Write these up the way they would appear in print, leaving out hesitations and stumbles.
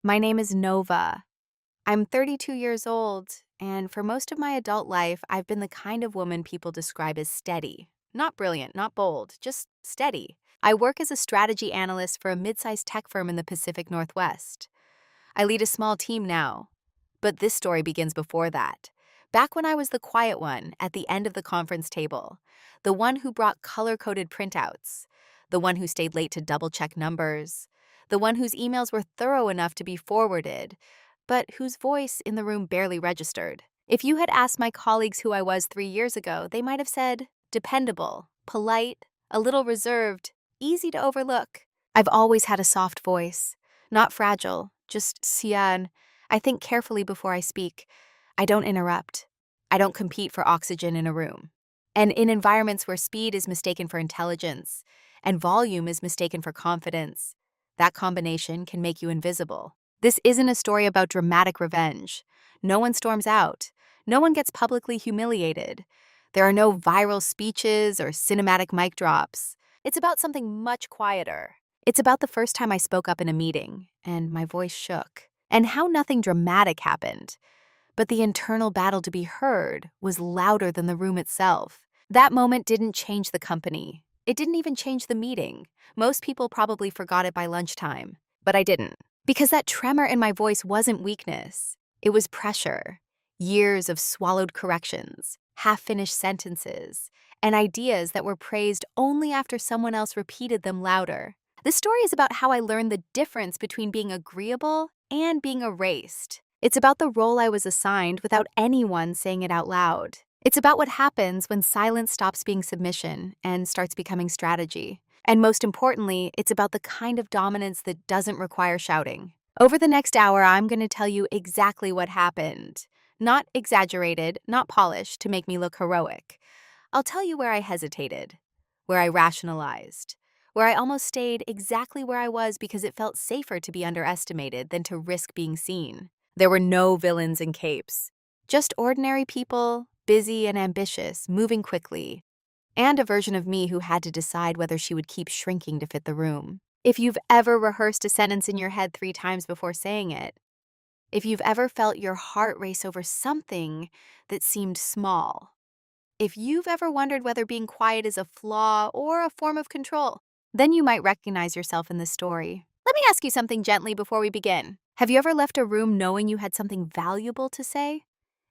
My name is Nova. I'm 32 years old, and for most of my adult life, I've been the kind of woman people describe as steady. Not brilliant, not bold, just steady. I work as a strategy analyst for a mid-sized tech firm in the Pacific Northwest. I lead a small team now, but this story begins before that. Back when I was the quiet one at the end of the conference table, the one who brought color-coded printouts, the one who stayed late to double-check numbers, the one whose emails were thorough enough to be forwarded, but whose voice in the room barely registered. If you had asked my colleagues who I was 3 years ago, they might have said dependable, polite, a little reserved, easy to overlook. I've always had a soft voice, not fragile, just sian. I think carefully before I speak. I don't interrupt. I don't compete for oxygen in a room. And in environments where speed is mistaken for intelligence and volume is mistaken for confidence, that combination can make you invisible. This isn't a story about dramatic revenge. No one storms out. No one gets publicly humiliated. There are no viral speeches or cinematic mic drops. It's about something much quieter. It's about the first time I spoke up in a meeting, and my voice shook, and how nothing dramatic happened. But the internal battle to be heard was louder than the room itself. That moment didn't change the company. It didn't even change the meeting. Most people probably forgot it by lunchtime, but I didn't. Because that tremor in my voice wasn't weakness. It was pressure. Years of swallowed corrections, half-finished sentences, and ideas that were praised only after someone else repeated them louder. This story is about how I learned the difference between being agreeable and being erased. It's about the role I was assigned without anyone saying it out loud. It's about what happens when silence stops being submission and starts becoming strategy. And most importantly, it's about the kind of dominance that doesn't require shouting. Over the next hour, I'm going to tell you exactly what happened. Not exaggerated, not polished to make me look heroic. I'll tell you where I hesitated, where I rationalized, where I almost stayed exactly where I was because it felt safer to be underestimated than to risk being seen. There were no villains in capes, just ordinary people, busy and ambitious, moving quickly, and a version of me who had to decide whether she would keep shrinking to fit the room. If you've ever rehearsed a sentence in your head 3 times before saying it, if you've ever felt your heart race over something that seemed small, if you've ever wondered whether being quiet is a flaw or a form of control, then you might recognize yourself in this story. Let me ask you something gently before we begin. Have you ever left a room knowing you had something valuable to say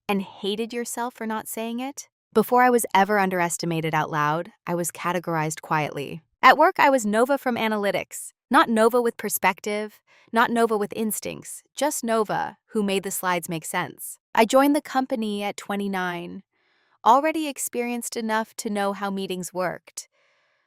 and hated yourself for not saying it? Before I was ever underestimated out loud, I was categorized quietly. At work, I was Nova from analytics. Not Nova with perspective, not Nova with instincts, just Nova who made the slides make sense. I joined the company at 29, already experienced enough to know how meetings worked.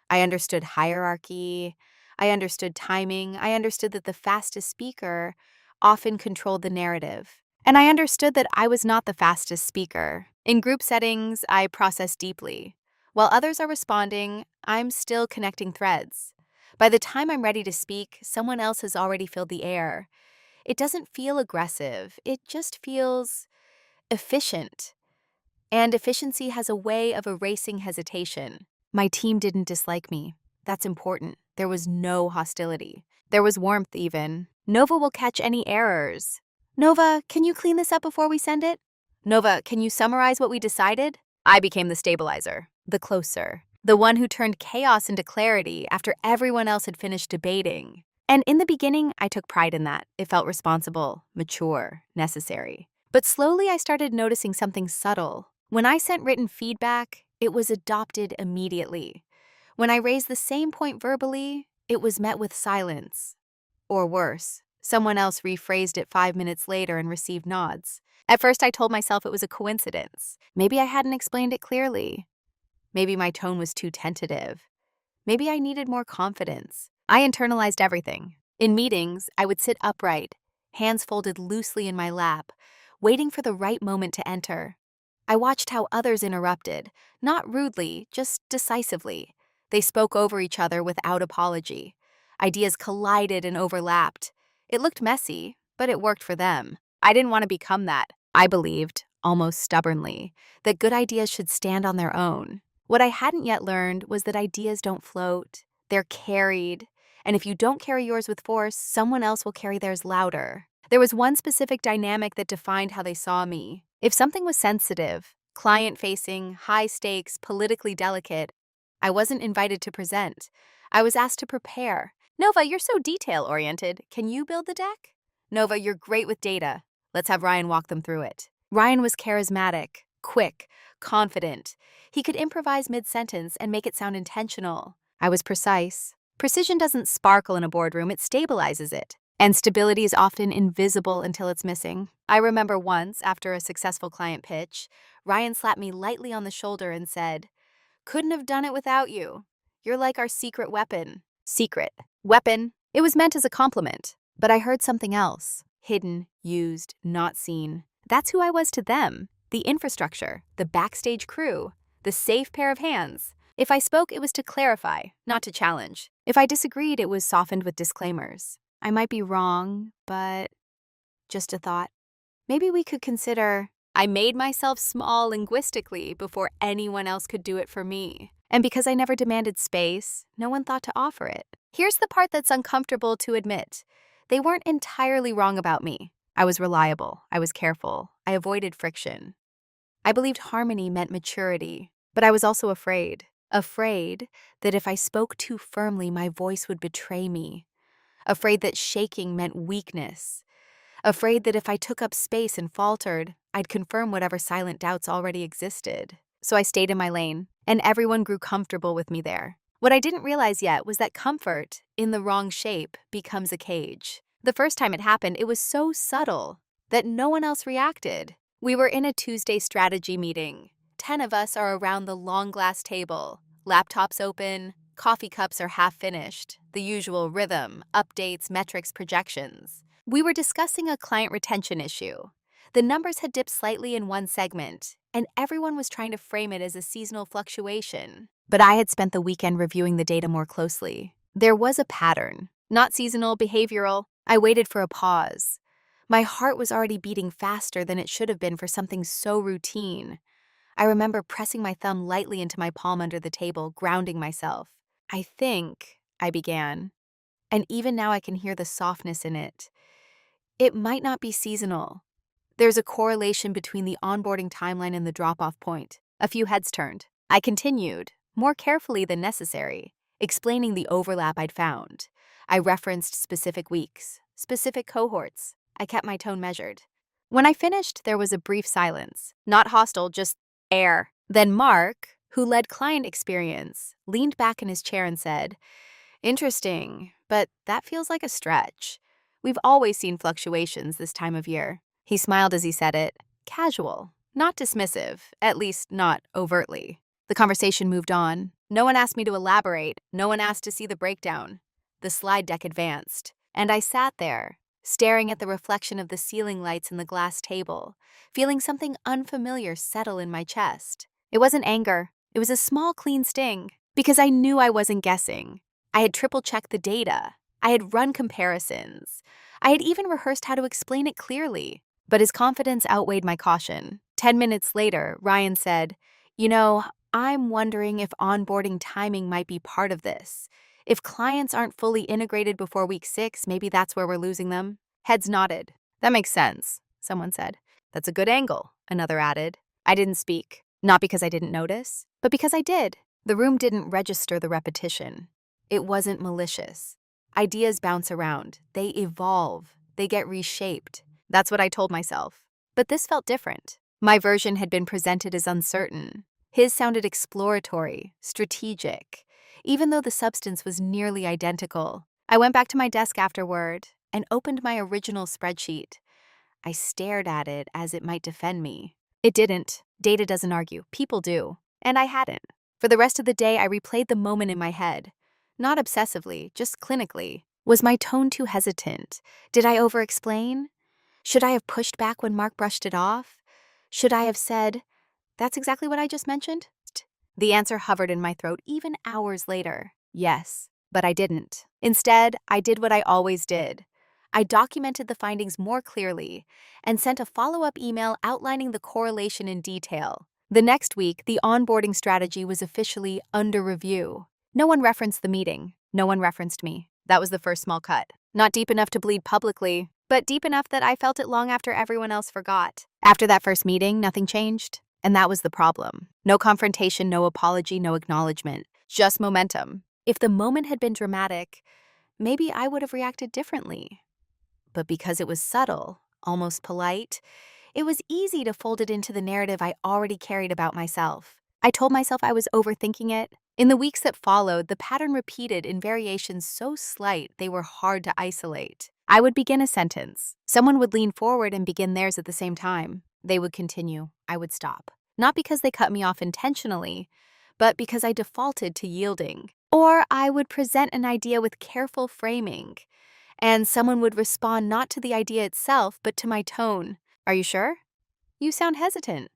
I understood hierarchy, I understood timing, I understood that the fastest speaker often controlled the narrative. And I understood that I was not the fastest speaker. In group settings, I process deeply. While others are responding, I'm still connecting threads. By the time I'm ready to speak, someone else has already filled the air. It doesn't feel aggressive, it just feels efficient. And efficiency has a way of erasing hesitation. My team didn't dislike me. That's important. There was no hostility. There was warmth even. Nova will catch any errors. Nova, can you clean this up before we send it? Nova, can you summarize what we decided? I became the stabilizer, the closer, the one who turned chaos into clarity after everyone else had finished debating. And in the beginning, I took pride in that. It felt responsible, mature, necessary. But slowly I started noticing something subtle. When I sent written feedback, it was adopted immediately. When I raised the same point verbally, it was met with silence. Or worse, someone else rephrased it 5 minutes later and received nods. At first, I told myself it was a coincidence. Maybe I hadn't explained it clearly. Maybe my tone was too tentative. Maybe I needed more confidence. I internalized everything. In meetings, I would sit upright, hands folded loosely in my lap, waiting for the right moment to enter. I watched how others interrupted, not rudely, just decisively. They spoke over each other without apology. Ideas collided and overlapped. It looked messy, but it worked for them. I didn't want to become that. I believed, almost stubbornly, that good ideas should stand on their own. What I hadn't yet learned was that ideas don't float. They're carried. And if you don't carry yours with force, someone else will carry theirs louder. There was one specific dynamic that defined how they saw me. If something was sensitive, client-facing, high-stakes, politically delicate, I wasn't invited to present. I was asked to prepare. Nova, you're so detail-oriented. Can you build the deck? Nova, you're great with data. Let's have Ryan walk them through it. Ryan was charismatic, quick, confident. He could improvise mid-sentence and make it sound intentional. I was precise. Precision doesn't sparkle in a boardroom, it stabilizes it. And stability is often invisible until it's missing. I remember once, after a successful client pitch, Ryan slapped me lightly on the shoulder and said, "Couldn't have done it without you. You're like our secret weapon." Secret. Weapon. It was meant as a compliment. But I heard something else. Hidden, used, not seen. That's who I was to them. The infrastructure, the backstage crew, the safe pair of hands. If I spoke, it was to clarify, not to challenge. If I disagreed, it was softened with disclaimers. I might be wrong, but just a thought. Maybe we could consider, I made myself small linguistically before anyone else could do it for me. And because I never demanded space, no one thought to offer it. Here's the part that's uncomfortable to admit. They weren't entirely wrong about me. I was reliable. I was careful. I avoided friction. I believed harmony meant maturity, but I was also afraid. Afraid that if I spoke too firmly, my voice would betray me. Afraid that shaking meant weakness. Afraid that if I took up space and faltered, I'd confirm whatever silent doubts already existed. So I stayed in my lane, and everyone grew comfortable with me there. What I didn't realize yet was that comfort, in the wrong shape, becomes a cage. The first time it happened, it was so subtle that no one else reacted. We were in a Tuesday strategy meeting. 10 of us are around the long glass table. Laptops open, coffee cups are half finished. The usual rhythm, updates, metrics, projections. We were discussing a client retention issue. The numbers had dipped slightly in one segment, and everyone was trying to frame it as a seasonal fluctuation. But I had spent the weekend reviewing the data more closely. There was a pattern, not seasonal, behavioral. I waited for a pause. My heart was already beating faster than it should have been for something so routine. I remember pressing my thumb lightly into my palm under the table, grounding myself. I think, I began, and even now I can hear the softness in it. It might not be seasonal. There's a correlation between the onboarding timeline and the drop-off point. A few heads turned. I continued, more carefully than necessary, explaining the overlap I'd found. I referenced specific weeks, specific cohorts. I kept my tone measured. When I finished, there was a brief silence. Not hostile, just air. Then Mark, who led client experience, leaned back in his chair and said, "Interesting, but that feels like a stretch. We've always seen fluctuations this time of year." He smiled as he said it, casual, not dismissive, at least not overtly. The conversation moved on. No one asked me to elaborate. No one asked to see the breakdown. The slide deck advanced, and I sat there, staring at the reflection of the ceiling lights in the glass table, feeling something unfamiliar settle in my chest. It wasn't anger. It was a small, clean sting, because I knew I wasn't guessing. I had triple-checked the data. I had run comparisons. I had even rehearsed how to explain it clearly. But his confidence outweighed my caution. 10 minutes later, Ryan said, "I'm wondering if onboarding timing might be part of this. If clients aren't fully integrated before week 6, maybe that's where we're losing them." Heads nodded. "That makes sense," someone said. "That's a good angle," another added. I didn't speak, not because I didn't notice, but because I did. The room didn't register the repetition. It wasn't malicious. Ideas bounce around. They evolve. They get reshaped. That's what I told myself. But this felt different. My version had been presented as uncertain. His sounded exploratory, strategic, even though the substance was nearly identical. I went back to my desk afterward and opened my original spreadsheet. I stared at it as it might defend me. It didn't. Data doesn't argue. People do. And I hadn't. For the rest of the day, I replayed the moment in my head. Not obsessively, just clinically. Was my tone too hesitant? Did I over-explain? Should I have pushed back when Mark brushed it off? Should I have said, "That's exactly what I just mentioned"? The answer hovered in my throat even hours later. Yes, but I didn't. Instead, I did what I always did. I documented the findings more clearly and sent a follow-up email outlining the correlation in detail. The next week, the onboarding strategy was officially under review. No one referenced the meeting. No one referenced me. That was the first small cut. Not deep enough to bleed publicly, but deep enough that I felt it long after everyone else forgot. After that first meeting, nothing changed. And that was the problem. No confrontation, no apology, no acknowledgement. Just momentum. If the moment had been dramatic, maybe I would have reacted differently. But because it was subtle, almost polite, it was easy to fold it into the narrative I already carried about myself. I told myself I was overthinking it. In the weeks that followed, the pattern repeated in variations so slight they were hard to isolate. I would begin a sentence. Someone would lean forward and begin theirs at the same time. They would continue. I would stop. Not because they cut me off intentionally, but because I defaulted to yielding. Or I would present an idea with careful framing, and someone would respond not to the idea itself, but to my tone. Are you sure? You sound hesitant.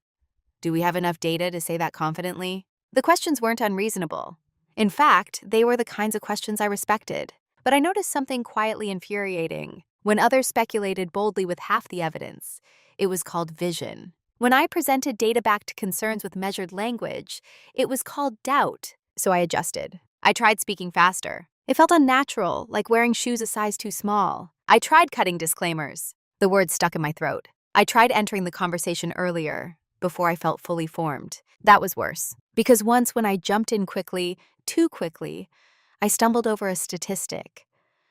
Do we have enough data to say that confidently? The questions weren't unreasonable. In fact, they were the kinds of questions I respected. But I noticed something quietly infuriating. When others speculated boldly with half the evidence, it was called vision. When I presented data-backed concerns with measured language, it was called doubt. So I adjusted. I tried speaking faster. It felt unnatural, like wearing shoes a size too small. I tried cutting disclaimers. The words stuck in my throat. I tried entering the conversation earlier, before I felt fully formed. That was worse. Because once when I jumped in quickly, too quickly, I stumbled over a statistic.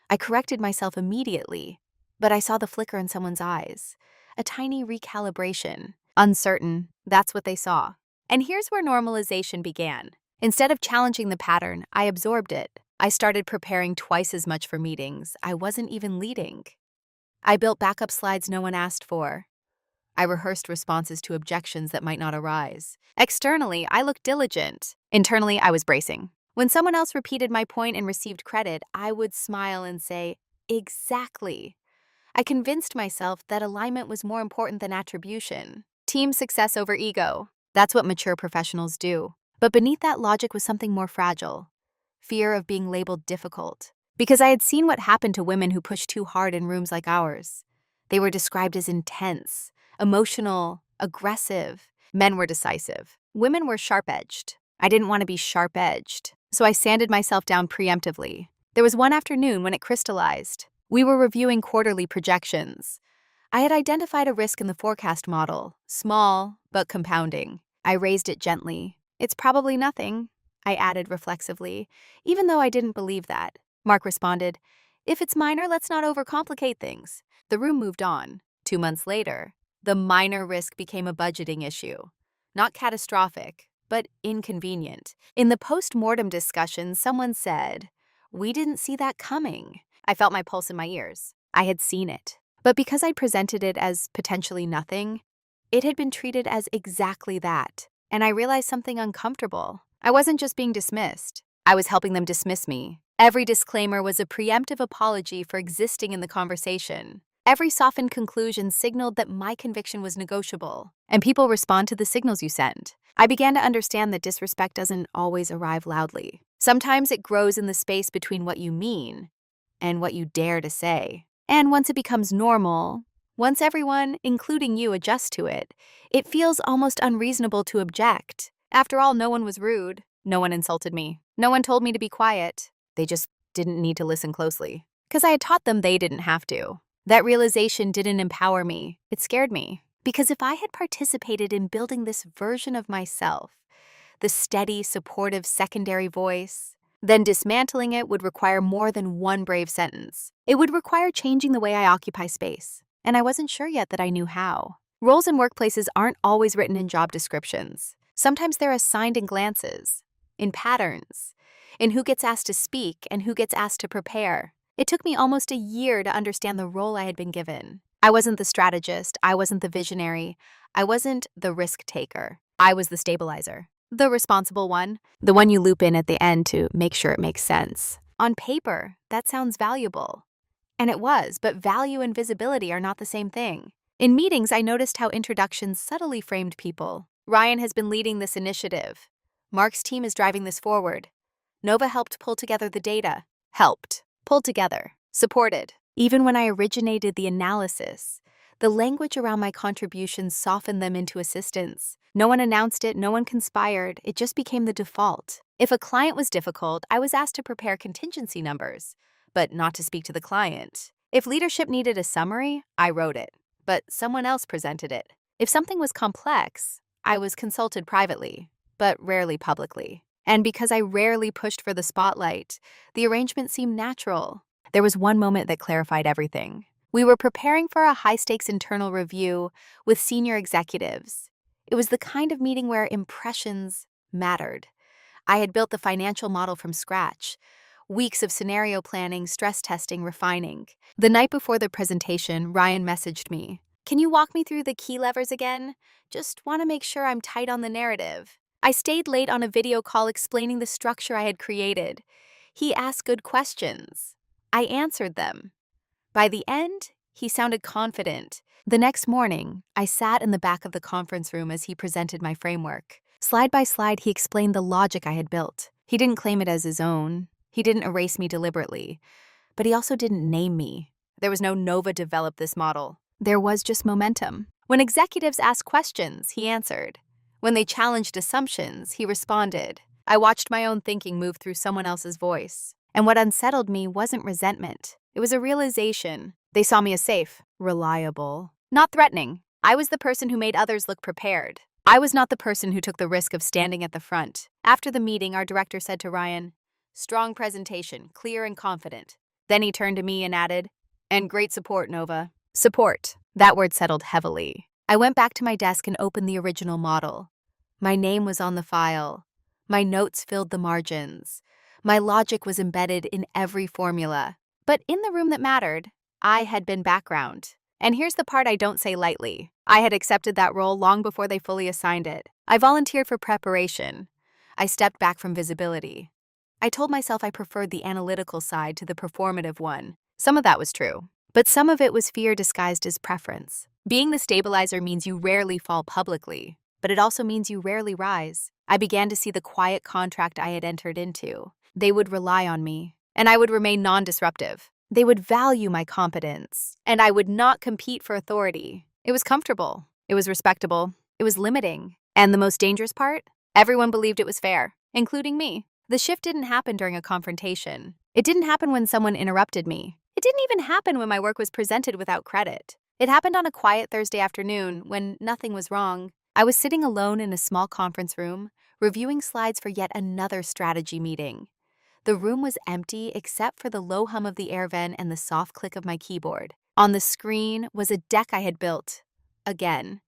I corrected myself immediately, but I saw the flicker in someone's eyes. A tiny recalibration. Uncertain, that's what they saw. And here's where normalization began. Instead of challenging the pattern, I absorbed it. I started preparing twice as much for meetings. I wasn't even leading. I built backup slides no one asked for. I rehearsed responses to objections that might not arise. Externally, I looked diligent. Internally, I was bracing. When someone else repeated my point and received credit, I would smile and say, "Exactly." I convinced myself that alignment was more important than attribution. Team success over ego. That's what mature professionals do. But beneath that logic was something more fragile. Fear of being labeled difficult. Because I had seen what happened to women who pushed too hard in rooms like ours. They were described as intense, emotional, aggressive. Men were decisive. Women were sharp-edged. I didn't want to be sharp-edged, so I sanded myself down preemptively. There was one afternoon when it crystallized. We were reviewing quarterly projections. I had identified a risk in the forecast model, small but compounding. I raised it gently. "It's probably nothing," I added reflexively, even though I didn't believe that. Mark responded, "If it's minor, let's not overcomplicate things." The room moved on. 2 months later, the minor risk became a budgeting issue. Not catastrophic, but inconvenient. In the post-mortem discussion, someone said, "We didn't see that coming." I felt my pulse in my ears. I had seen it. But because I presented it as potentially nothing, it had been treated as exactly that. And I realized something uncomfortable. I wasn't just being dismissed. I was helping them dismiss me. Every disclaimer was a preemptive apology for existing in the conversation. Every softened conclusion signaled that my conviction was negotiable. And people respond to the signals you send. I began to understand that disrespect doesn't always arrive loudly. Sometimes it grows in the space between what you mean and what you dare to say. And once it becomes normal, once everyone, including you, adjusts to it, it feels almost unreasonable to object. After all, no one was rude. No one insulted me. No one told me to be quiet. They just didn't need to listen closely. Because I had taught them they didn't have to. That realization didn't empower me. It scared me. Because if I had participated in building this version of myself, the steady, supportive secondary voice, then dismantling it would require more than one brave sentence. It would require changing the way I occupy space. And I wasn't sure yet that I knew how. Roles in workplaces aren't always written in job descriptions. Sometimes they're assigned in glances, in patterns, in who gets asked to speak and who gets asked to prepare. It took me almost a year to understand the role I had been given. I wasn't the strategist. I wasn't the visionary. I wasn't the risk taker. I was the stabilizer. The responsible one. The one you loop in at the end to make sure it makes sense. On paper, that sounds valuable. And it was, but value and visibility are not the same thing. In meetings, I noticed how introductions subtly framed people. Ryan has been leading this initiative. Mark's team is driving this forward. Nova helped pull together the data. Helped. Pulled together. Supported. Even when I originated the analysis, the language around my contributions softened them into assistance. No one announced it, no one conspired, it just became the default. If a client was difficult, I was asked to prepare contingency numbers, but not to speak to the client. If leadership needed a summary, I wrote it, but someone else presented it. If something was complex, I was consulted privately, but rarely publicly. And because I rarely pushed for the spotlight, the arrangement seemed natural. There was one moment that clarified everything. We were preparing for a high-stakes internal review with senior executives. It was the kind of meeting where impressions mattered. I had built the financial model from scratch. Weeks of scenario planning, stress testing, refining. The night before the presentation, Ryan messaged me. "Can you walk me through the key levers again? Just want to make sure I'm tight on the narrative." I stayed late on a video call explaining the structure I had created. He asked good questions. I answered them. By the end, he sounded confident. The next morning, I sat in the back of the conference room as he presented my framework. Slide by slide, he explained the logic I had built. He didn't claim it as his own. He didn't erase me deliberately. But he also didn't name me. There was no Nova developed this model. There was just momentum. When executives asked questions, he answered. When they challenged assumptions, he responded. I watched my own thinking move through someone else's voice. And what unsettled me wasn't resentment. It was a realization. They saw me as safe, reliable, not threatening. I was the person who made others look prepared. I was not the person who took the risk of standing at the front. After the meeting, our director said to Ryan, "Strong presentation, clear and confident." Then he turned to me and added, "And great support, Nova." Support. That word settled heavily. I went back to my desk and opened the original model. My name was on the file. My notes filled the margins. My logic was embedded in every formula. But in the room that mattered, I had been background. And here's the part I don't say lightly. I had accepted that role long before they fully assigned it. I volunteered for preparation. I stepped back from visibility. I told myself I preferred the analytical side to the performative one. Some of that was true, but some of it was fear disguised as preference. Being the stabilizer means you rarely fall publicly, but it also means you rarely rise. I began to see the quiet contract I had entered into. They would rely on me, and I would remain non-disruptive. They would value my competence, and I would not compete for authority. It was comfortable. It was respectable. It was limiting. And the most dangerous part? Everyone believed it was fair, including me. The shift didn't happen during a confrontation. It didn't happen when someone interrupted me. It didn't even happen when my work was presented without credit. It happened on a quiet Thursday afternoon when nothing was wrong. I was sitting alone in a small conference room, reviewing slides for yet another strategy meeting. The room was empty except for the low hum of the air vent and the soft click of my keyboard. On the screen was a deck I had built. Again.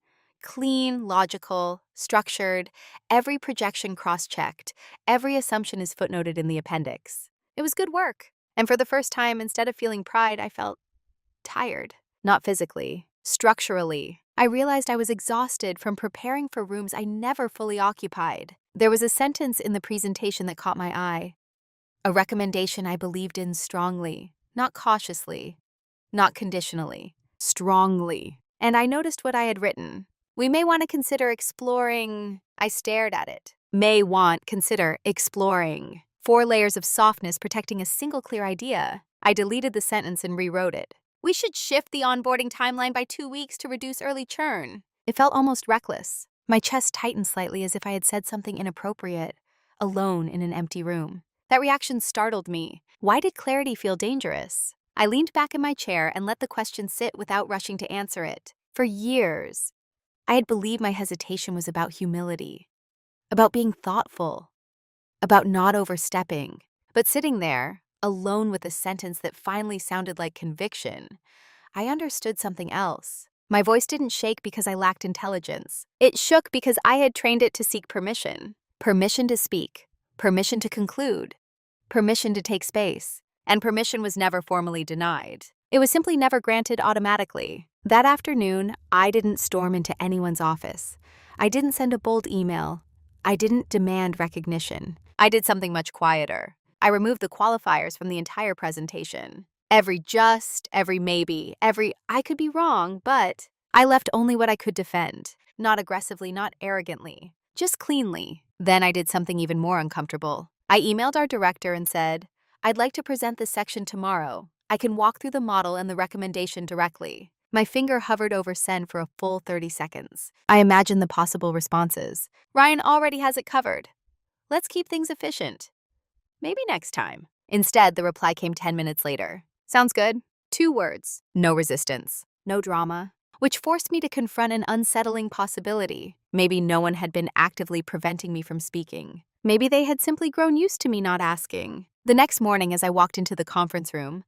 Clean, logical, structured, every projection cross-checked, every assumption is footnoted in the appendix. It was good work. And for the first time, instead of feeling pride, I felt tired. Not physically, structurally. I realized I was exhausted from preparing for rooms I never fully occupied. There was a sentence in the presentation that caught my eye. A recommendation I believed in strongly, not cautiously, not conditionally, strongly. And I noticed what I had written. We may want to consider exploring. I stared at it. Consider exploring. 4 layers of softness protecting a single clear idea. I deleted the sentence and rewrote it. We should shift the onboarding timeline by 2 weeks to reduce early churn. It felt almost reckless. My chest tightened slightly as if I had said something inappropriate, alone in an empty room. That reaction startled me. Why did clarity feel dangerous? I leaned back in my chair and let the question sit without rushing to answer it. For years, I had believed my hesitation was about humility, about being thoughtful, about not overstepping. But sitting there, alone with a sentence that finally sounded like conviction, I understood something else. My voice didn't shake because I lacked intelligence. It shook because I had trained it to seek permission. Permission to speak, permission to conclude, permission to take space. And permission was never formally denied. It was simply never granted automatically. That afternoon, I didn't storm into anyone's office. I didn't send a bold email. I didn't demand recognition. I did something much quieter. I removed the qualifiers from the entire presentation. Every just, every maybe, every I could be wrong, but I left only what I could defend. Not aggressively, not arrogantly, just cleanly. Then I did something even more uncomfortable. I emailed our director and said, I'd like to present this section tomorrow. I can walk through the model and the recommendation directly. My finger hovered over send for a full 30 seconds. I imagined the possible responses. Ryan already has it covered. Let's keep things efficient. Maybe next time. Instead, the reply came 10 minutes later. Sounds good? 2 words, no resistance, no drama, which forced me to confront an unsettling possibility. Maybe no one had been actively preventing me from speaking. Maybe they had simply grown used to me not asking. The next morning, as I walked into the conference room,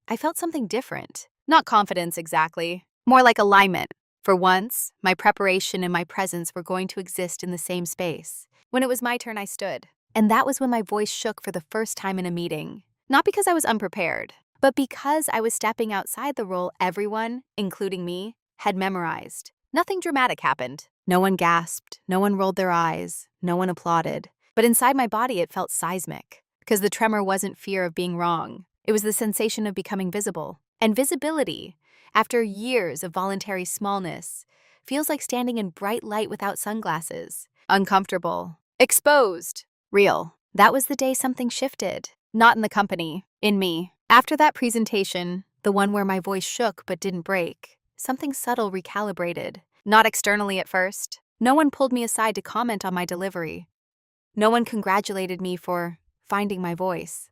I felt something different. Not confidence exactly, more like alignment. For once, my preparation and my presence were going to exist in the same space. When it was my turn, I stood. And that was when my voice shook for the first time in a meeting. Not because I was unprepared, but because I was stepping outside the role everyone, including me, had memorized. Nothing dramatic happened. No one gasped, no one rolled their eyes, no one applauded. But inside my body, it felt seismic. Because the tremor wasn't fear of being wrong. It was the sensation of becoming visible. And visibility, after years of voluntary smallness, feels like standing in bright light without sunglasses. Uncomfortable. Exposed. Real. That was the day something shifted. Not in the company, in me. After that presentation, the one where my voice shook but didn't break, something subtle recalibrated. Not externally at first. No one pulled me aside to comment on my delivery. No one congratulated me for finding my voice.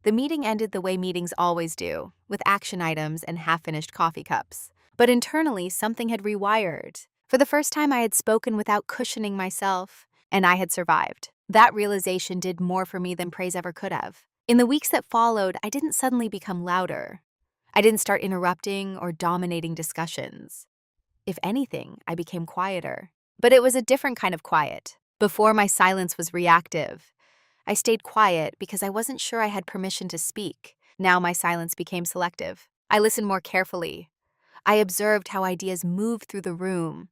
The meeting ended the way meetings always do, with action items and half-finished coffee cups. But internally, something had rewired. For the first time, I had spoken without cushioning myself, and I had survived. That realization did more for me than praise ever could have. In the weeks that followed, I didn't suddenly become louder. I didn't start interrupting or dominating discussions. If anything, I became quieter. But it was a different kind of quiet. Before, my silence was reactive. I stayed quiet because I wasn't sure I had permission to speak. Now my silence became selective. I listened more carefully. I observed how ideas moved through the room.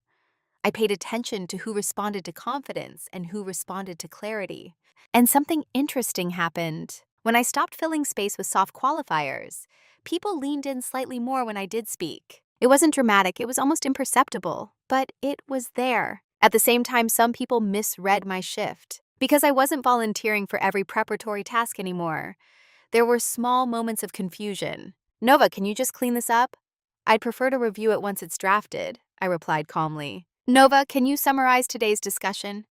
I paid attention to who responded to confidence and who responded to clarity. And something interesting happened. When I stopped filling space with soft qualifiers, people leaned in slightly more when I did speak. It wasn't dramatic, it was almost imperceptible, but it was there. At the same time, some people misread my shift. Because I wasn't volunteering for every preparatory task anymore, there were small moments of confusion. Nova, can you just clean this up? I'd prefer to review it once it's drafted, I replied calmly. Nova, can you summarize today's discussion?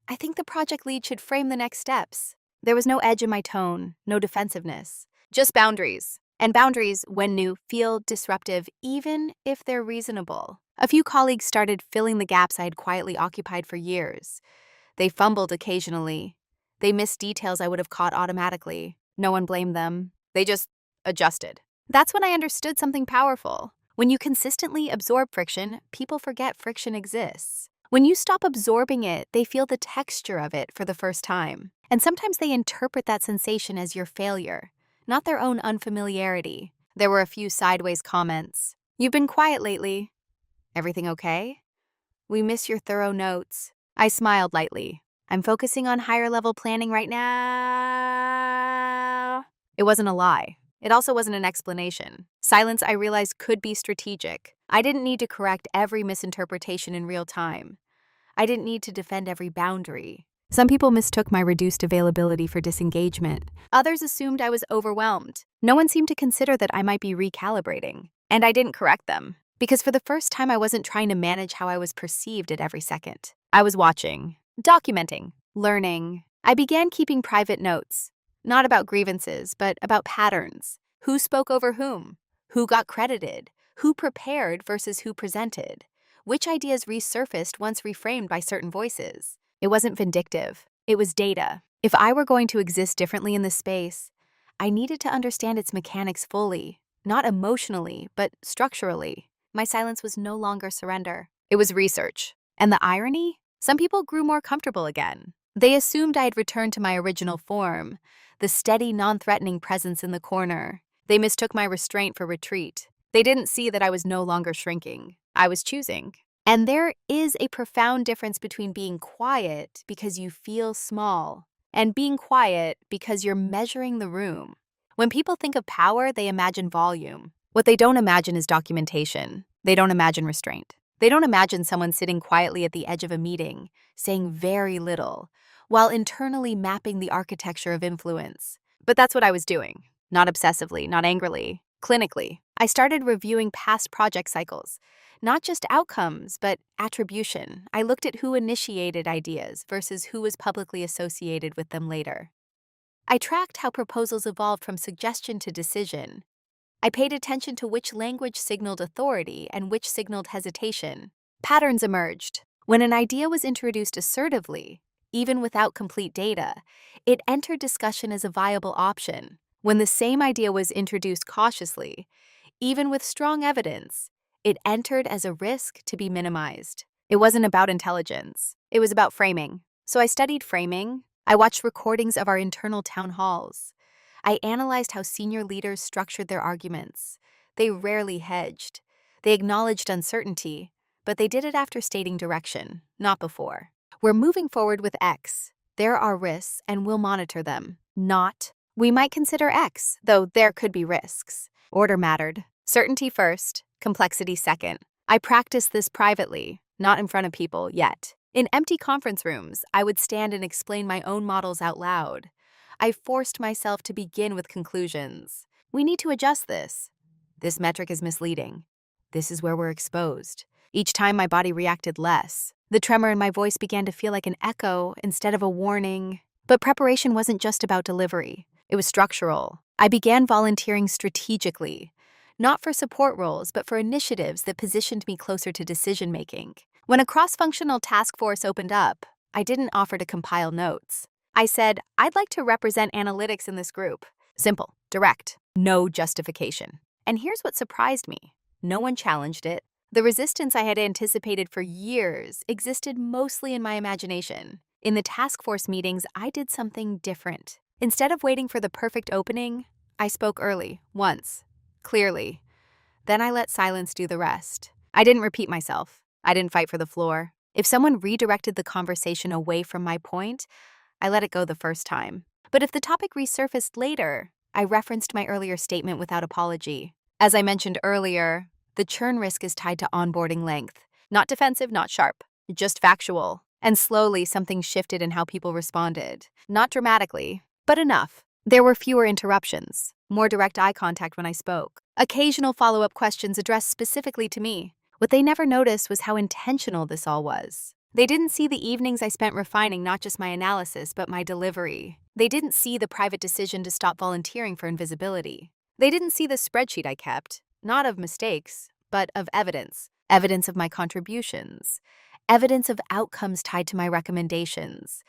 I think the project lead should frame the next steps. There was no edge in my tone, no defensiveness, just boundaries. And boundaries, when new, feel disruptive even if they're reasonable. A few colleagues started filling the gaps I had quietly occupied for years. They fumbled occasionally. They missed details I would have caught automatically. No one blamed them. They just adjusted. That's when I understood something powerful. When you consistently absorb friction, people forget friction exists. When you stop absorbing it, they feel the texture of it for the first time. And sometimes they interpret that sensation as your failure, not their own unfamiliarity. There were a few sideways comments. You've been quiet lately. Everything okay? We miss your thorough notes. I smiled lightly. I'm focusing on higher-level planning right now. It wasn't a lie. It also wasn't an explanation. Silence, I realized, could be strategic. I didn't need to correct every misinterpretation in real time. I didn't need to defend every boundary. Some people mistook my reduced availability for disengagement. Others assumed I was overwhelmed. No one seemed to consider that I might be recalibrating. And I didn't correct them. Because for the first time, I wasn't trying to manage how I was perceived at every second. I was watching, documenting, learning. I began keeping private notes, not about grievances, but about patterns. Who spoke over whom? Who got credited? Who prepared versus who presented? Which ideas resurfaced once reframed by certain voices? It wasn't vindictive. It was data. If I were going to exist differently in this space, I needed to understand its mechanics fully, not emotionally, but structurally. My silence was no longer surrender. It was research. And the irony? Some people grew more comfortable again. They assumed I had returned to my original form, the steady, non-threatening presence in the corner. They mistook my restraint for retreat. They didn't see that I was no longer shrinking. I was choosing. And there is a profound difference between being quiet because you feel small and being quiet because you're measuring the room. When people think of power, they imagine volume. What they don't imagine is documentation. They don't imagine restraint. They don't imagine someone sitting quietly at the edge of a meeting, saying very little, while internally mapping the architecture of influence. But that's what I was doing. Not obsessively, not angrily, clinically. I started reviewing past project cycles. Not just outcomes, but attribution. I looked at who initiated ideas versus who was publicly associated with them later. I tracked how proposals evolved from suggestion to decision. I paid attention to which language signaled authority and which signaled hesitation. Patterns emerged. When an idea was introduced assertively, even without complete data, it entered discussion as a viable option. When the same idea was introduced cautiously, even with strong evidence, it entered as a risk to be minimized. It wasn't about intelligence. It was about framing. So I studied framing. I watched recordings of our internal town halls. I analyzed how senior leaders structured their arguments. They rarely hedged. They acknowledged uncertainty, but they did it after stating direction, not before. We're moving forward with X. There are risks, and we'll monitor them. Not, we might consider X, though there could be risks. Order mattered. Certainty first, complexity second. I practiced this privately, not in front of people yet. In empty conference rooms, I would stand and explain my own models out loud. I forced myself to begin with conclusions. We need to adjust this. This metric is misleading. This is where we're exposed. Each time my body reacted less. The tremor in my voice began to feel like an echo instead of a warning. But preparation wasn't just about delivery. It was structural. I began volunteering strategically, not for support roles, but for initiatives that positioned me closer to decision-making. When a cross-functional task force opened up, I didn't offer to compile notes. I said, I'd like to represent analytics in this group. Simple, direct, no justification. And here's what surprised me. No one challenged it. The resistance I had anticipated for years existed mostly in my imagination. In the task force meetings, I did something different. Instead of waiting for the perfect opening, I spoke early, once, clearly. Then I let silence do the rest. I didn't repeat myself. I didn't fight for the floor. If someone redirected the conversation away from my point, I let it go the first time. But if the topic resurfaced later, I referenced my earlier statement without apology. As I mentioned earlier, the churn risk is tied to onboarding length. Not defensive, not sharp, just factual. And slowly, something shifted in how people responded. Not dramatically, but enough. There were fewer interruptions, more direct eye contact when I spoke. Occasional follow-up questions addressed specifically to me. What they never noticed was how intentional this all was. They didn't see the evenings I spent refining not just my analysis, but my delivery. They didn't see the private decision to stop volunteering for invisibility. They didn't see the spreadsheet I kept, not of mistakes, but of evidence. Evidence of my contributions. Evidence of outcomes tied to my recommendations.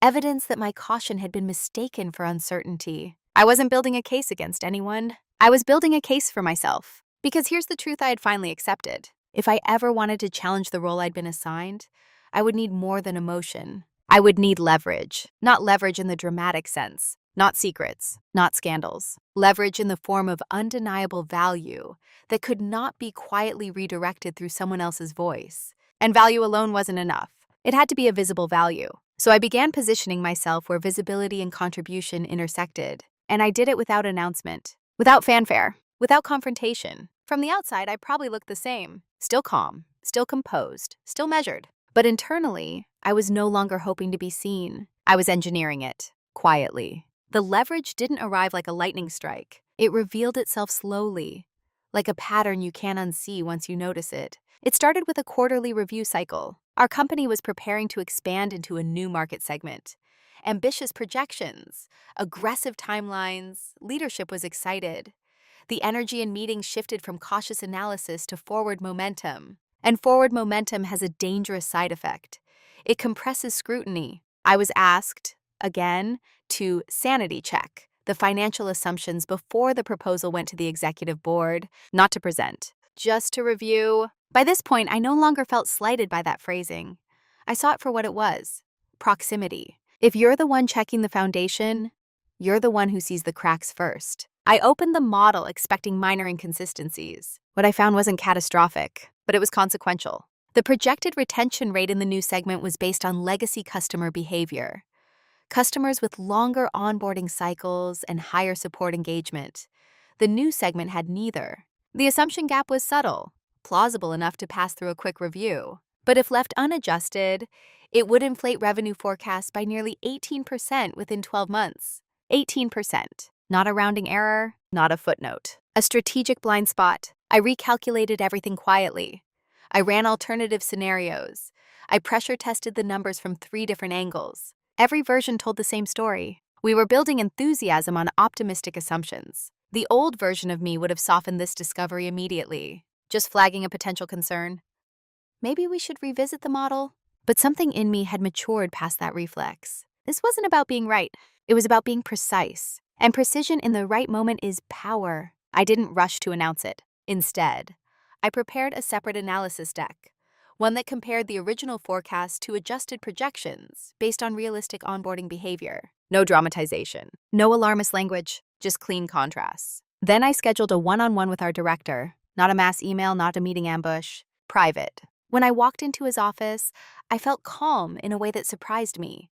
Evidence that my caution had been mistaken for uncertainty. I wasn't building a case against anyone. I was building a case for myself. Because here's the truth I had finally accepted. If I ever wanted to challenge the role I'd been assigned, I would need more than emotion. I would need leverage. Not leverage in the dramatic sense. Not secrets. Not scandals. Leverage in the form of undeniable value that could not be quietly redirected through someone else's voice. And value alone wasn't enough. It had to be a visible value. So I began positioning myself where visibility and contribution intersected. And I did it without announcement, without fanfare, without confrontation. From the outside, I probably looked the same. Still calm, still composed, still measured. But internally, I was no longer hoping to be seen. I was engineering it, quietly. The leverage didn't arrive like a lightning strike. It revealed itself slowly, like a pattern you can't unsee once you notice it. It started with a quarterly review cycle. Our company was preparing to expand into a new market segment. Ambitious projections, aggressive timelines, leadership was excited. The energy in meetings shifted from cautious analysis to forward momentum. And forward momentum has a dangerous side effect. It compresses scrutiny. I was asked, again, to sanity check the financial assumptions before the proposal went to the executive board, not to present, just to review. By this point, I no longer felt slighted by that phrasing. I saw it for what it was, proximity. If you're the one checking the foundation, you're the one who sees the cracks first. I opened the model expecting minor inconsistencies. What I found wasn't catastrophic, but it was consequential. The projected retention rate in the new segment was based on legacy customer behavior. Customers with longer onboarding cycles and higher support engagement. The new segment had neither. The assumption gap was subtle, plausible enough to pass through a quick review. But if left unadjusted, it would inflate revenue forecasts by nearly 18% within 12 months. 18%. Not a rounding error, not a footnote. A strategic blind spot. I recalculated everything quietly. I ran alternative scenarios. I pressure tested the numbers from 3 different angles. Every version told the same story. We were building enthusiasm on optimistic assumptions. The old version of me would have softened this discovery immediately, just flagging a potential concern. Maybe we should revisit the model? But something in me had matured past that reflex. This wasn't about being right. It was about being precise. And precision in the right moment is power. I didn't rush to announce it. Instead, I prepared a separate analysis deck, one that compared the original forecast to adjusted projections based on realistic onboarding behavior. No dramatization, no alarmist language, just clean contrasts. Then I scheduled a one-on-one with our director, not a mass email, not a meeting ambush, private. When I walked into his office, I felt calm in a way that surprised me.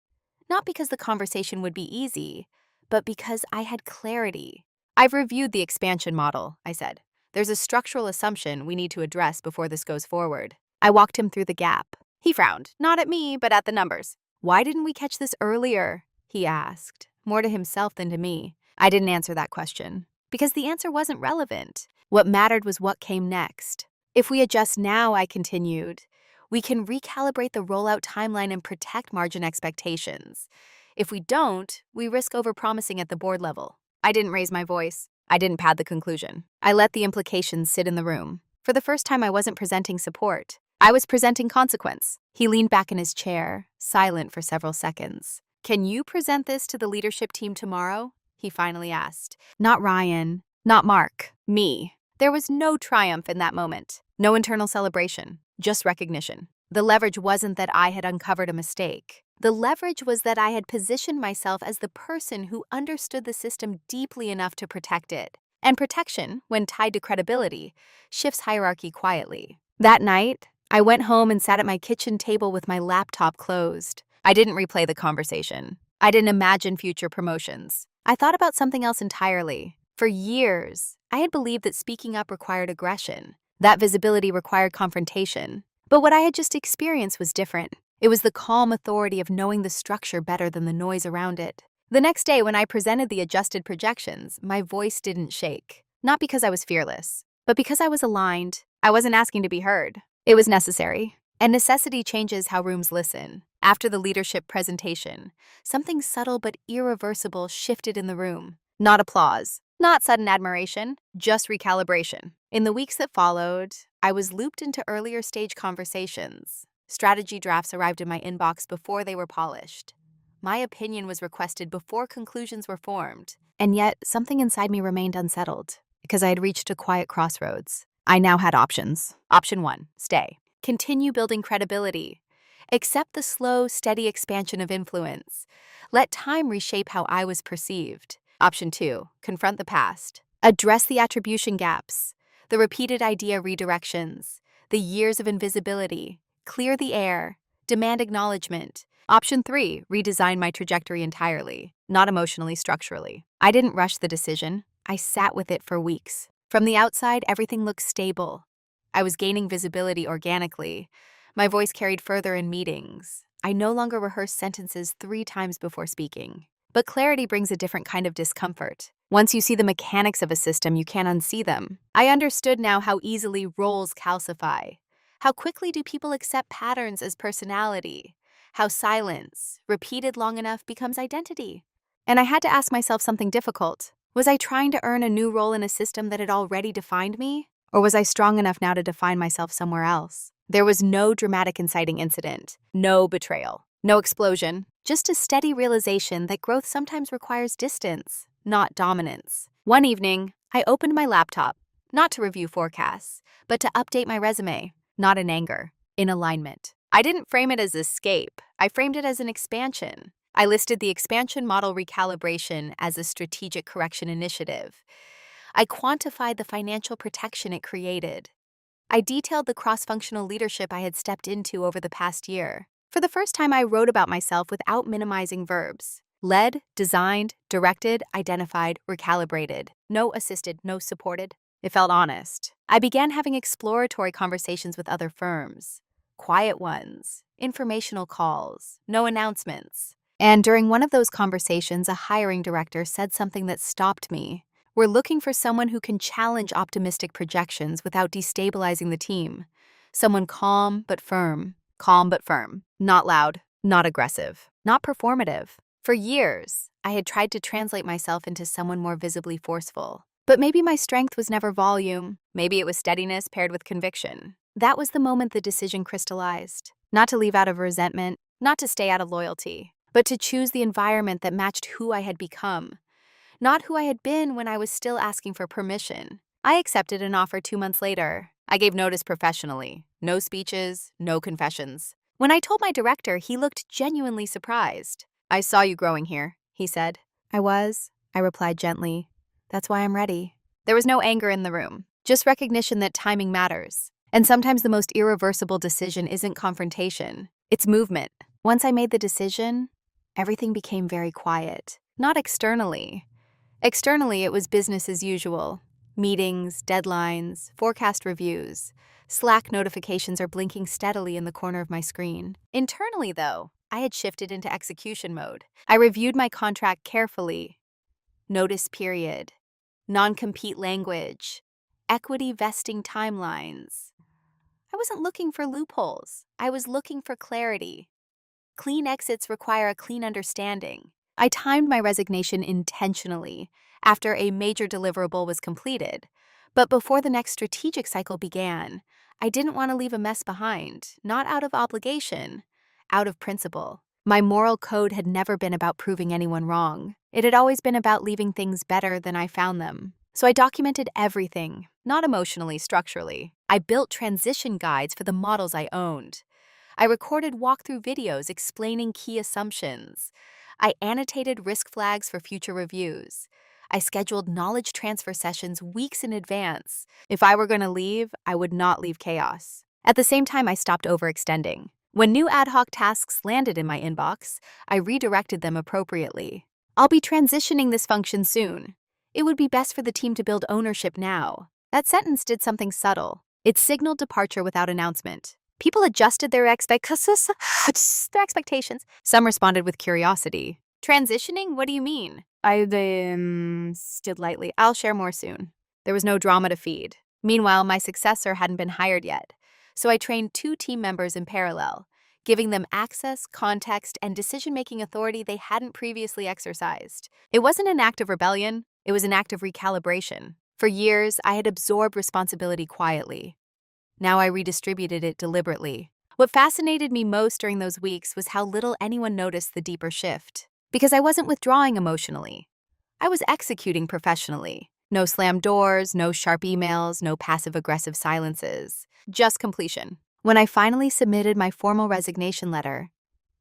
Not because the conversation would be easy, but because I had clarity. I've reviewed the expansion model, I said. There's a structural assumption we need to address before this goes forward. I walked him through the gap. He frowned, not at me, but at the numbers. Why didn't we catch this earlier? He asked, more to himself than to me. I didn't answer that question, because the answer wasn't relevant. What mattered was what came next. If we adjust now, I continued, we can recalibrate the rollout timeline and protect margin expectations. If we don't, we risk overpromising at the board level. I didn't raise my voice. I didn't pad the conclusion. I let the implications sit in the room. For the first time, I wasn't presenting support. I was presenting consequence. He leaned back in his chair, silent for several seconds. Can you present this to the leadership team tomorrow? He finally asked. Not Ryan, not Mark, me. There was no triumph in that moment. No internal celebration, just recognition. The leverage wasn't that I had uncovered a mistake. The leverage was that I had positioned myself as the person who understood the system deeply enough to protect it. And protection, when tied to credibility, shifts hierarchy quietly. That night, I went home and sat at my kitchen table with my laptop closed. I didn't replay the conversation. I didn't imagine future promotions. I thought about something else entirely. For years, I had believed that speaking up required aggression, that visibility required confrontation. But what I had just experienced was different. It was the calm authority of knowing the structure better than the noise around it. The next day, when I presented the adjusted projections, my voice didn't shake. Not because I was fearless, but because I was aligned. I wasn't asking to be heard. It was necessary. And necessity changes how rooms listen. After the leadership presentation, something subtle but irreversible shifted in the room. Not applause, not sudden admiration, just recalibration. In the weeks that followed, I was looped into earlier stage conversations. Strategy drafts arrived in my inbox before they were polished. My opinion was requested before conclusions were formed. And yet, something inside me remained unsettled, because I had reached a quiet crossroads. I now had options. Option 1, stay. Continue building credibility. Accept the slow, steady expansion of influence. Let time reshape how I was perceived. Option 2, confront the past. Address the attribution gaps, the repeated idea redirections, the years of invisibility. Clear the air. Demand acknowledgement. Option 3, redesign my trajectory entirely, not emotionally, structurally. I didn't rush the decision. I sat with it for weeks. From the outside, everything looked stable. I was gaining visibility organically. My voice carried further in meetings. I no longer rehearsed sentences 3 times before speaking. But clarity brings a different kind of discomfort. Once you see the mechanics of a system, you can't unsee them. I understood now how easily roles calcify. How quickly do people accept patterns as personality? How silence, repeated long enough, becomes identity. And I had to ask myself something difficult. Was I trying to earn a new role in a system that had already defined me? Or was I strong enough now to define myself somewhere else? There was no dramatic inciting incident, no betrayal, no explosion, just a steady realization that growth sometimes requires distance, not dominance. One evening, I opened my laptop, not to review forecasts, but to update my resume, not in anger, in alignment. I didn't frame it as escape. I framed it as an expansion. I listed the expansion model recalibration as a strategic correction initiative. I quantified the financial protection it created. I detailed the cross-functional leadership I had stepped into over the past year. For the first time, I wrote about myself without minimizing verbs. Led, designed, directed, identified, recalibrated. No assisted, no supported. It felt honest. I began having exploratory conversations with other firms. Quiet ones, informational calls, no announcements. And during one of those conversations, a hiring director said something that stopped me. We're looking for someone who can challenge optimistic projections without destabilizing the team. Someone calm but firm. Calm but firm. Not loud, not aggressive, not performative. For years, I had tried to translate myself into someone more visibly forceful. But maybe my strength was never volume. Maybe it was steadiness paired with conviction. That was the moment the decision crystallized. Not to leave out of resentment, not to stay out of loyalty, but to choose the environment that matched who I had become, not who I had been when I was still asking for permission. I accepted an offer 2 months later. I gave notice professionally. No speeches, no confessions. When I told my director, he looked genuinely surprised. "I saw you growing here," he said. I replied gently. "That's why I'm ready." There was no anger in the room, just recognition that timing matters. And sometimes the most irreversible decision isn't confrontation, it's movement. Once I made the decision, everything became very quiet. Not externally. Externally, it was business as usual. Meetings, deadlines, forecast reviews. Slack notifications are blinking steadily in the corner of my screen. Internally, though, I had shifted into execution mode. I reviewed my contract carefully. Notice period, non-compete language, equity vesting timelines. I wasn't looking for loopholes. I was looking for clarity. Clean exits require a clean understanding. I timed my resignation intentionally after a major deliverable was completed. But before the next strategic cycle began, I didn't want to leave a mess behind, not out of obligation, out of principle. My moral code had never been about proving anyone wrong. It had always been about leaving things better than I found them. So I documented everything, not emotionally, structurally. I built transition guides for the models I owned. I recorded walkthrough videos explaining key assumptions. I annotated risk flags for future reviews. I scheduled knowledge transfer sessions weeks in advance. If I were going to leave, I would not leave chaos. At the same time, I stopped overextending. When new ad hoc tasks landed in my inbox, I redirected them appropriately. "I'll be transitioning this function soon. It would be best for the team to build ownership now." That sentence did something subtle. It signaled departure without announcement. People adjusted their expectations. Some responded with curiosity. "Transitioning? What do you mean?" I stood lightly. "I'll share more soon." There was no drama to feed. Meanwhile, my successor hadn't been hired yet. So I trained 2 team members in parallel, giving them access, context, and decision-making authority they hadn't previously exercised. It wasn't an act of rebellion, it was an act of recalibration. For years, I had absorbed responsibility quietly. Now I redistributed it deliberately. What fascinated me most during those weeks was how little anyone noticed the deeper shift. Because I wasn't withdrawing emotionally. I was executing professionally. No slammed doors, no sharp emails, no passive-aggressive silences. Just completion. When I finally submitted my formal resignation letter,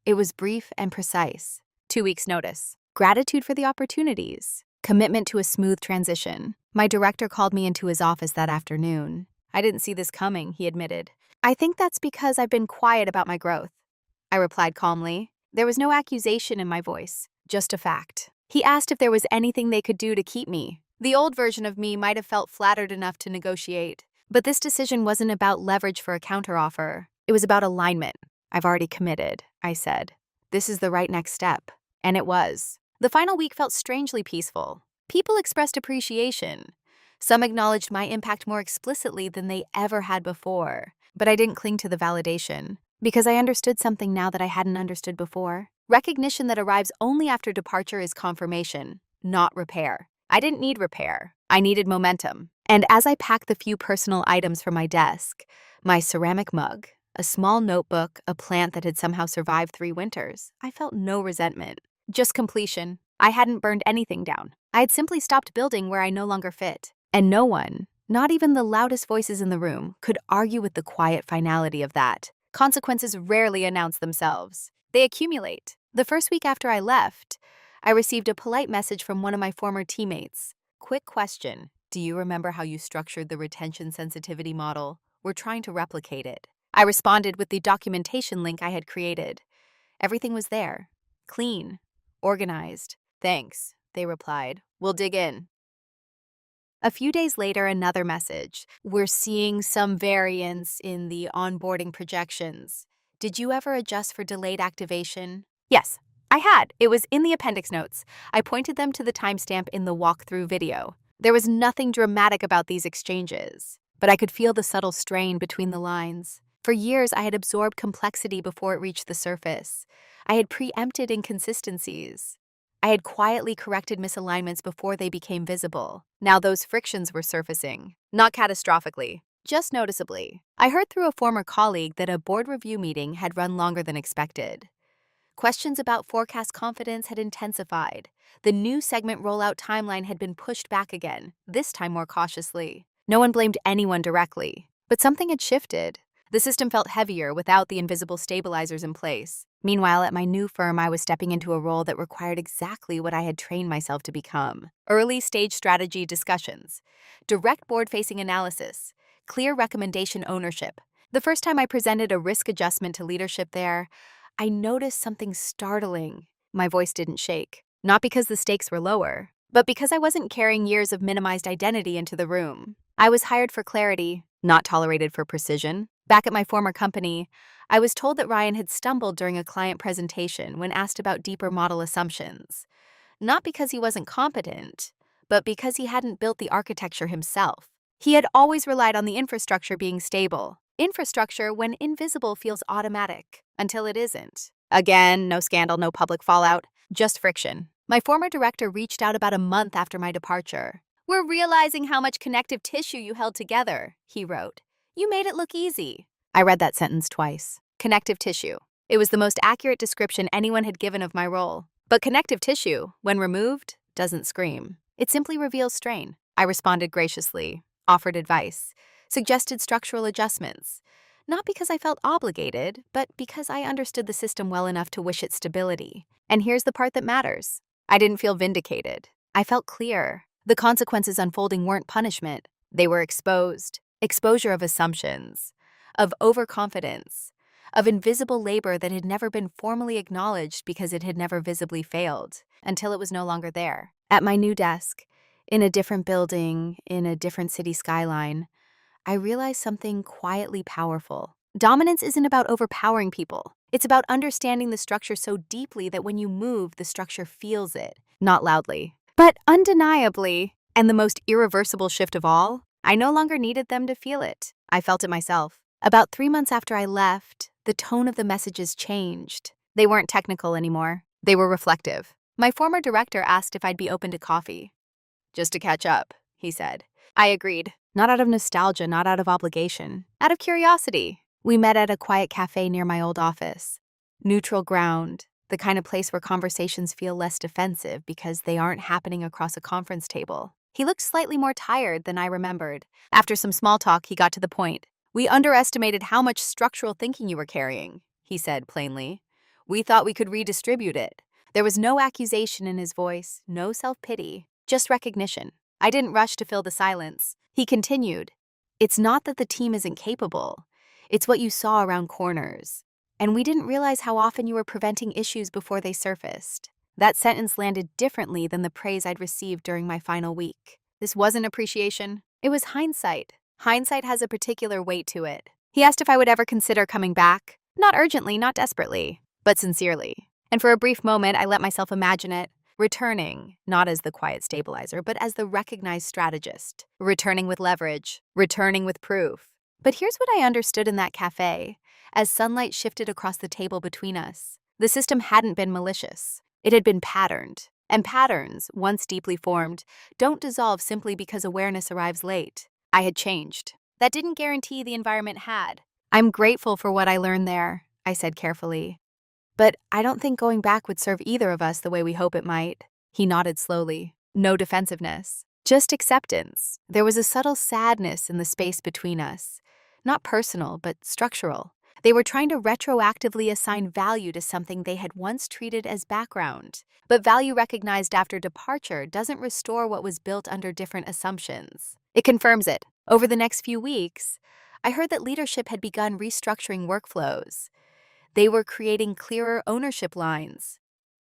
it was brief and precise. 2 weeks' notice. Gratitude for the opportunities. Commitment to a smooth transition. My director called me into his office that afternoon. "I didn't see this coming," he admitted. "I think that's because I've been quiet about my growth," I replied calmly. There was no accusation in my voice, just a fact. He asked if there was anything they could do to keep me. The old version of me might have felt flattered enough to negotiate. But this decision wasn't about leverage for a counteroffer. It was about alignment. "I've already committed," I said. "This is the right next step." And it was. The final week felt strangely peaceful. People expressed appreciation. Some acknowledged my impact more explicitly than they ever had before. But I didn't cling to the validation, because I understood something now that I hadn't understood before. Recognition that arrives only after departure is confirmation, not repair. I didn't need repair. I needed momentum. And as I packed the few personal items from my desk, my ceramic mug, a small notebook, a plant that had somehow survived 3 winters, I felt no resentment. Just completion. I hadn't burned anything down. I had simply stopped building where I no longer fit. And no one, not even the loudest voices in the room, could argue with the quiet finality of that. Consequences rarely announce themselves. They accumulate. The first week after I left, I received a polite message from one of my former teammates. "Quick question. Do you remember how you structured the retention sensitivity model? We're trying to replicate it." I responded with the documentation link I had created. Everything was there. Clean. Organized. "Thanks," they replied. "We'll dig in." A few days later, another message. "We're seeing some variance in the onboarding projections. Did you ever adjust for delayed activation?" Yes, I had. It was in the appendix notes. I pointed them to the timestamp in the walkthrough video. There was nothing dramatic about these exchanges, but I could feel the subtle strain between the lines. For years, I had absorbed complexity before it reached the surface. I had preempted inconsistencies. I had quietly corrected misalignments before they became visible. Now those frictions were surfacing. Not catastrophically, just noticeably. I heard through a former colleague that a board review meeting had run longer than expected. Questions about forecast confidence had intensified. The new segment rollout timeline had been pushed back again, this time more cautiously. No one blamed anyone directly, but something had shifted. The system felt heavier without the invisible stabilizers in place. Meanwhile, at my new firm, I was stepping into a role that required exactly what I had trained myself to become. Early-stage strategy discussions, direct board-facing analysis, clear recommendation ownership. The first time I presented a risk adjustment to leadership there, I noticed something startling. My voice didn't shake, not because the stakes were lower, but because I wasn't carrying years of minimized identity into the room. I was hired for clarity, not tolerated for precision. Back at my former company, I was told that Ryan had stumbled during a client presentation when asked about deeper model assumptions. Not because he wasn't competent, but because he hadn't built the architecture himself. He had always relied on the infrastructure being stable. Infrastructure, when invisible, feels automatic, until it isn't. Again, no scandal, no public fallout, just friction. My former director reached out about a month after my departure. "We're realizing how much connective tissue you held together," he wrote. "You made it look easy." I read that sentence twice. Connective tissue. It was the most accurate description anyone had given of my role. But connective tissue, when removed, doesn't scream. It simply reveals strain. I responded graciously, offered advice, suggested structural adjustments. Not because I felt obligated, but because I understood the system well enough to wish its stability. And here's the part that matters. I didn't feel vindicated. I felt clear. The consequences unfolding weren't punishment. They were exposed. Exposure of assumptions, of overconfidence, of invisible labor that had never been formally acknowledged because it had never visibly failed, until it was no longer there. At my new desk, in a different building, in a different city skyline, I realized something quietly powerful. Dominance isn't about overpowering people. It's about understanding the structure so deeply that when you move, the structure feels it, not loudly, but undeniably. And the most irreversible shift of all, I no longer needed them to feel it. I felt it myself. About 3 months after I left, the tone of the messages changed. They weren't technical anymore. They were reflective. My former director asked if I'd be open to coffee. "Just to catch up," he said. I agreed. Not out of nostalgia, not out of obligation. Out of curiosity. We met at a quiet cafe near my old office. Neutral ground, the kind of place where conversations feel less defensive because they aren't happening across a conference table. He looked slightly more tired than I remembered. After some small talk, he got to the point. "We underestimated how much structural thinking you were carrying," he said plainly. "We thought we could redistribute it." There was no accusation in his voice, no self-pity, just recognition. I didn't rush to fill the silence. He continued, "It's not that the team isn't capable. It's what you saw around corners. And we didn't realize how often you were preventing issues before they surfaced." That sentence landed differently than the praise I'd received during my final week. This wasn't appreciation. It was hindsight. Hindsight has a particular weight to it. He asked if I would ever consider coming back. Not urgently, not desperately, but sincerely. And for a brief moment, I let myself imagine it. Returning, not as the quiet stabilizer, but as the recognized strategist. Returning with leverage. Returning with proof. But here's what I understood in that cafe, as sunlight shifted across the table between us. The system hadn't been malicious. It had been patterned. And patterns, once deeply formed, don't dissolve simply because awareness arrives late. I had changed. That didn't guarantee the environment had. "I'm grateful for what I learned there," I said carefully. "But I don't think going back would serve either of us the way we hope it might." He nodded slowly. No defensiveness. Just acceptance. There was a subtle sadness in the space between us. Not personal, but structural. They were trying to retroactively assign value to something they had once treated as background. But value recognized after departure doesn't restore what was built under different assumptions. It confirms it. Over the next few weeks, I heard that leadership had begun restructuring workflows. They were creating clearer ownership lines,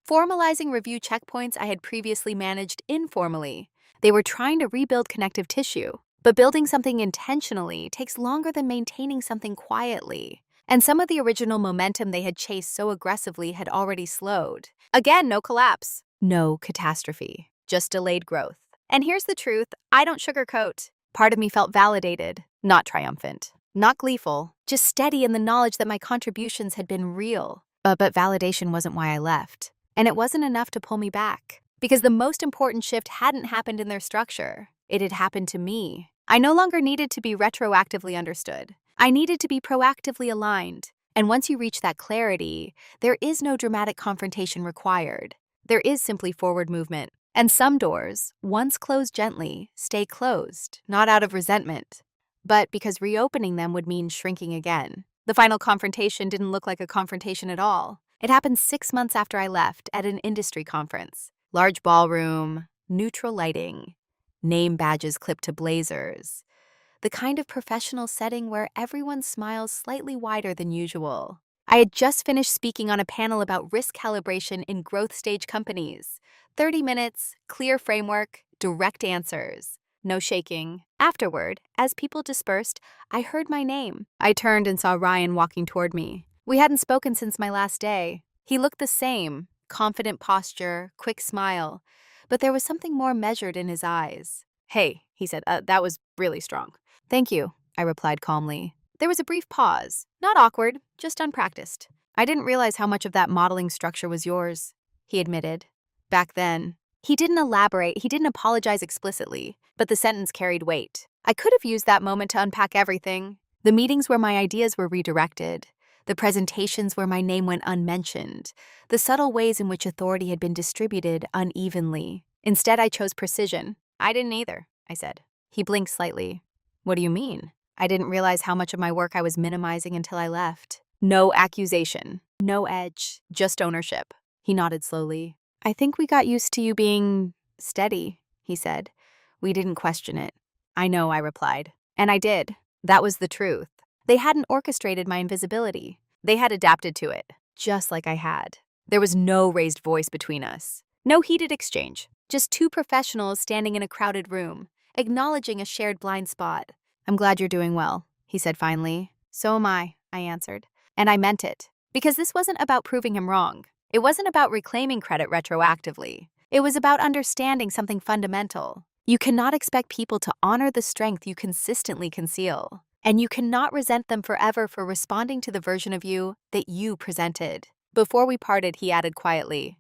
formalizing review checkpoints I had previously managed informally. They were trying to rebuild connective tissue. But building something intentionally takes longer than maintaining something quietly. And some of the original momentum they had chased so aggressively had already slowed. Again, no collapse. No catastrophe. Just delayed growth. And here's the truth, I don't sugarcoat. Part of me felt validated, not triumphant, not gleeful, just steady in the knowledge that my contributions had been real. But validation wasn't why I left. And it wasn't enough to pull me back, because the most important shift hadn't happened in their structure. It had happened to me. I no longer needed to be retroactively understood. I needed to be proactively aligned. And once you reach that clarity, there is no dramatic confrontation required. There is simply forward movement. And some doors, once closed gently, stay closed, not out of resentment, but because reopening them would mean shrinking again. The final confrontation didn't look like a confrontation at all. It happened 6 months after I left at an industry conference. Large ballroom, neutral lighting, name badges clipped to blazers. The kind of professional setting where everyone smiles slightly wider than usual. I had just finished speaking on a panel about risk calibration in growth stage companies. 30 minutes, clear framework, direct answers. No shaking. Afterward, as people dispersed, I heard my name. I turned and saw Ryan walking toward me. We hadn't spoken since my last day. He looked the same, confident posture, quick smile, but there was something more measured in his eyes. "Hey," he said, "that was really strong." "Thank you," I replied calmly. There was a brief pause, not awkward, just unpracticed. "I didn't realize how much of that modeling structure was yours," he admitted. Back then. He didn't elaborate, he didn't apologize explicitly, but the sentence carried weight. I could have used that moment to unpack everything. The meetings where my ideas were redirected, the presentations where my name went unmentioned, the subtle ways in which authority had been distributed unevenly. Instead, I chose precision. "I didn't either," I said. He blinked slightly. "What do you mean?" I didn't realize how much of my work I was minimizing until I left. No accusation, no edge, just ownership. He nodded slowly. "I think we got used to you being steady," he said. We didn't question it. "I know," I replied. And I did. That was the truth. They hadn't orchestrated my invisibility. They had adapted to it, just like I had. There was no raised voice between us. No heated exchange. Just two professionals standing in a crowded room, acknowledging a shared blind spot. "I'm glad you're doing well," he said finally. "So am I answered. And I meant it. Because this wasn't about proving him wrong. It wasn't about reclaiming credit retroactively. It was about understanding something fundamental. You cannot expect people to honor the strength you consistently conceal. And you cannot resent them forever for responding to the version of you that you presented. Before we parted, he added quietly,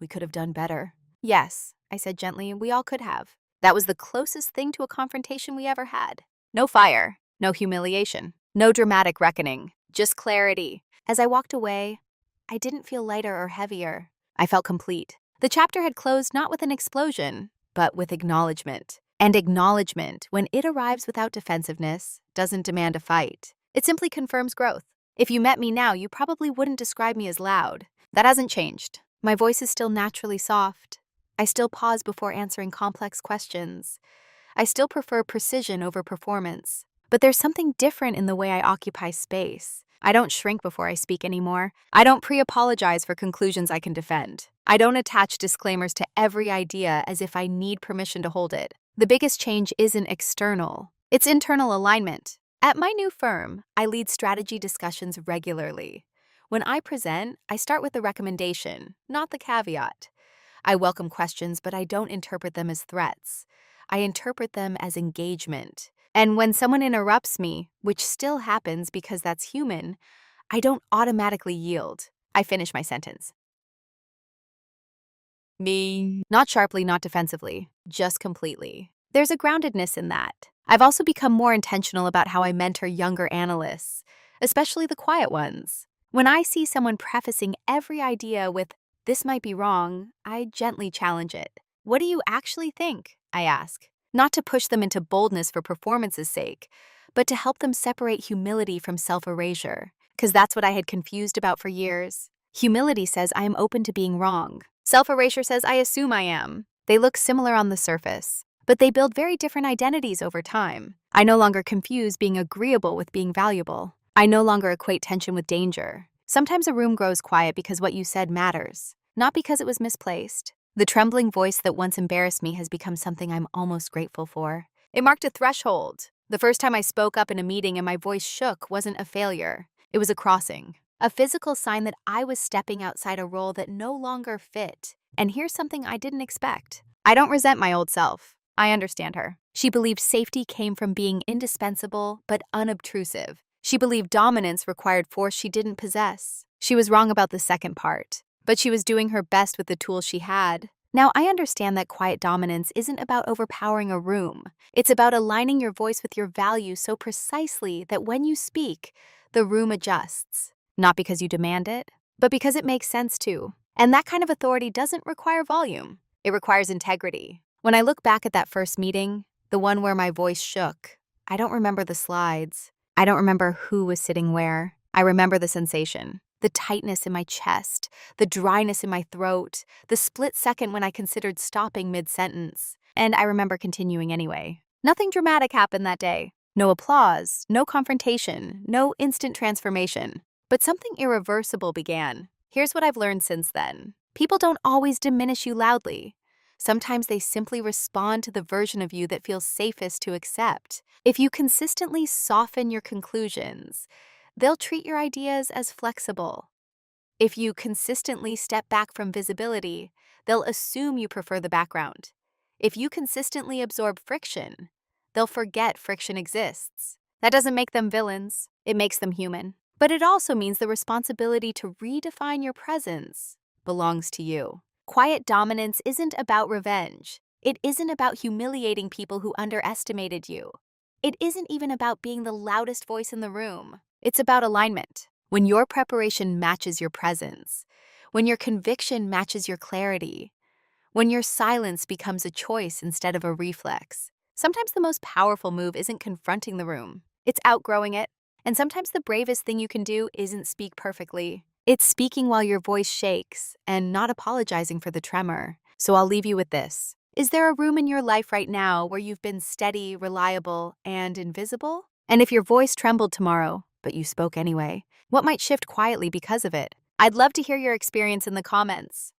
"We could have done better." "Yes," I said gently, "we all could have." That was the closest thing to a confrontation we ever had. No fire, no humiliation, no dramatic reckoning, just clarity. As I walked away, I didn't feel lighter or heavier. I felt complete. The chapter had closed not with an explosion, but with acknowledgement. And acknowledgement, when it arrives without defensiveness, doesn't demand a fight. It simply confirms growth. If you met me now, you probably wouldn't describe me as loud. That hasn't changed. My voice is still naturally soft. I still pause before answering complex questions. I still prefer precision over performance. But there's something different in the way I occupy space. I don't shrink before I speak anymore. I don't pre-apologize for conclusions I can defend. I don't attach disclaimers to every idea as if I need permission to hold it. The biggest change isn't external. It's internal alignment. At my new firm, I lead strategy discussions regularly. When I present, I start with the recommendation, not the caveat. I welcome questions, but I don't interpret them as threats. I interpret them as engagement. And when someone interrupts me, which still happens because that's human, I don't automatically yield. I finish my sentence. Me. Not sharply, not defensively, just completely. There's a groundedness in that. I've also become more intentional about how I mentor younger analysts, especially the quiet ones. When I see someone prefacing every idea with, "This might be wrong," I gently challenge it. "What do you actually think?" I ask. Not to push them into boldness for performance's sake, but to help them separate humility from self-erasure, because that's what I had confused about for years. Humility says I am open to being wrong. Self-erasure says I assume I am. They look similar on the surface, but they build very different identities over time. I no longer confuse being agreeable with being valuable. I no longer equate tension with danger. Sometimes a room grows quiet because what you said matters, not because it was misplaced. The trembling voice that once embarrassed me has become something I'm almost grateful for. It marked a threshold. The first time I spoke up in a meeting and my voice shook wasn't a failure. It was a crossing, a physical sign that I was stepping outside a role that no longer fit. And here's something I didn't expect. I don't resent my old self. I understand her. She believed safety came from being indispensable but unobtrusive. She believed dominance required force she didn't possess. She was wrong about the second part. but she was doing her best with the tools she had. Now, I understand that quiet dominance isn't about overpowering a room. It's about aligning your voice with your values so precisely that when you speak, the room adjusts. Not because you demand it, but because it makes sense to. And that kind of authority doesn't require volume. It requires integrity. When I look back at that first meeting, the one where my voice shook, I don't remember the slides. I don't remember who was sitting where. I remember the sensation, the tightness in my chest, the dryness in my throat, the split second when I considered stopping mid-sentence. And I remember continuing anyway. Nothing dramatic happened that day. No applause, no confrontation, no instant transformation. But something irreversible began. Here's what I've learned since then. People don't always diminish you loudly. Sometimes they simply respond to the version of you that feels safest to accept. If you consistently soften your conclusions, they'll treat your ideas as flexible. If you consistently step back from visibility, they'll assume you prefer the background. If you consistently absorb friction, they'll forget friction exists. That doesn't make them villains, it makes them human. But it also means the responsibility to redefine your presence belongs to you. Quiet dominance isn't about revenge. It isn't about humiliating people who underestimated you. It isn't even about being the loudest voice in the room. It's about alignment. When your preparation matches your presence, when your conviction matches your clarity, when your silence becomes a choice instead of a reflex. Sometimes the most powerful move isn't confronting the room. It's outgrowing it. And sometimes the bravest thing you can do isn't speak perfectly. It's speaking while your voice shakes and not apologizing for the tremor. So I'll leave you with this. Is there a room in your life right now where you've been steady, reliable, and invisible? And if your voice trembled tomorrow, but you spoke anyway, what might shift quietly because of it? I'd love to hear your experience in the comments.